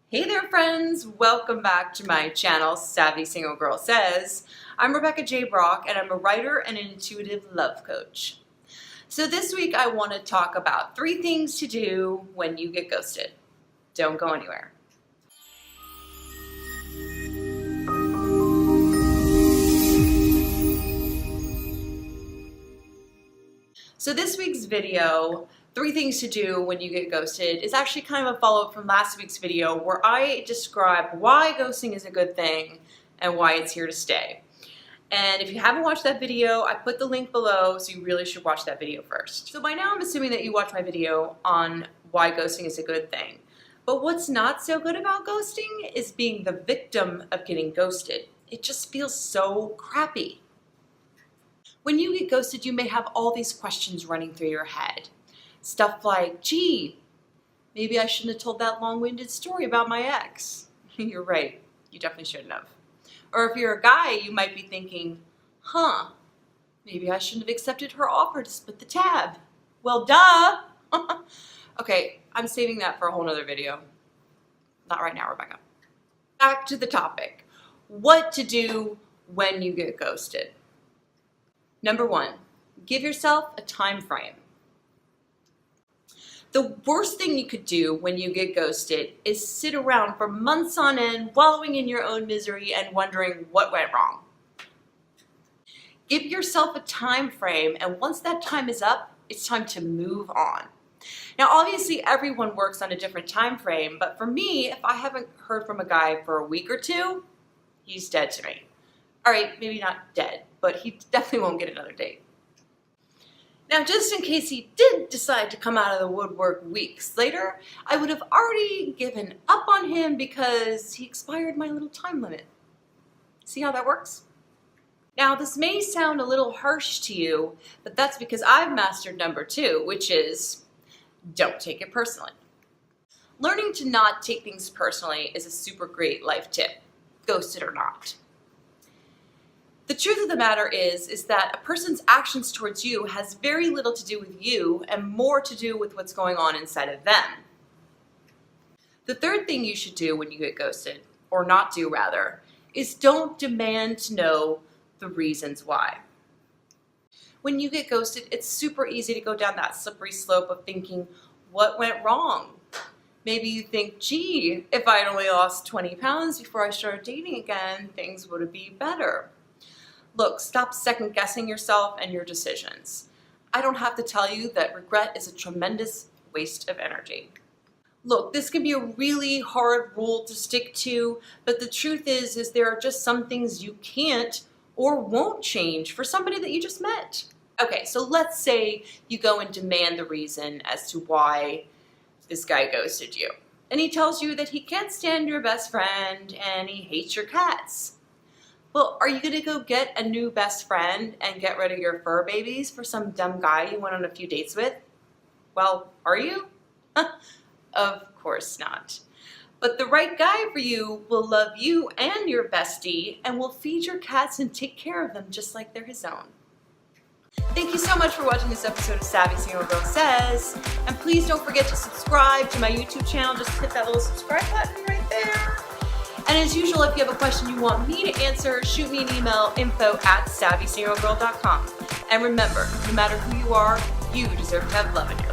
Hey there friends, welcome back to my channel, Savvy Single Girl Says. I'm Rebecca J. Brock and I'm a writer and an intuitive love coach. So this week I want to talk about 3 things to do when you get ghosted. Don't go anywhere. So this week's video, 3 things to do when you get ghosted, is actually kind of a follow-up from last week's video where I described why ghosting is a good thing and why it's here to stay. And if you haven't watched that video, I put the link below, so you really should watch that video first. So by now I'm assuming that you watched my video on why ghosting is a good thing. But what's not so good about ghosting is being the victim of getting ghosted. It just feels so crappy. When you get ghosted, you may have all these questions running through your head. Stuff like, gee, maybe I shouldn't have told that long-winded story about my ex. You're right, you definitely shouldn't have. Or if you're a guy, you might be thinking, maybe I shouldn't have accepted her offer to split the tab. Well, duh! Okay, I'm saving that for a whole nother video. Not right now, Rebecca. Back to the topic. What to do when you get ghosted. Number 1, give yourself a time frame. The worst thing you could do when you get ghosted is sit around for months on end, wallowing in your own misery and wondering what went wrong. Give yourself a time frame, and once that time is up, it's time to move on. Now, obviously, everyone works on a different time frame, but for me, if I haven't heard from a guy for a week or 2, he's dead to me. All right, maybe not dead, but he definitely won't get another date. Now, just in case he did decide to come out of the woodwork weeks later, I would have already given up on him because he expired my little time limit. See how that works? Now, this may sound a little harsh to you, but that's because I've mastered number 2, which is don't take it personally. Learning to not take things personally is a super great life tip, ghosted or not. The truth of the matter is that a person's actions towards you has very little to do with you and more to do with what's going on inside of them. The third thing you should do when you get ghosted, or not do rather, is don't demand to know the reasons why. When you get ghosted, it's super easy to go down that slippery slope of thinking, what went wrong? Maybe you think, gee, if I'd only lost 20 pounds before I started dating again, things would be better. Look, stop second-guessing yourself and your decisions. I don't have to tell you that regret is a tremendous waste of energy. Look, this can be a really hard rule to stick to, but the truth is there are just some things you can't or won't change for somebody that you just met. Okay, so let's say you go and demand the reason as to why this guy ghosted you. And he tells you that he can't stand your best friend and he hates your cats. Well, are you going to go get a new best friend and get rid of your fur babies for some dumb guy you went on a few dates with? Well, are you? Of course not. But the right guy for you will love you and your bestie and will feed your cats and take care of them just like they're his own. Thank you so much for watching this episode of Savvy Single Girl Says. And please don't forget to subscribe to my YouTube channel. Just hit that little subscribe button right there. And as usual, if you have a question you want me to answer, shoot me an email, info@savvysinglegirl.com. And remember, no matter who you are, you deserve to have love in your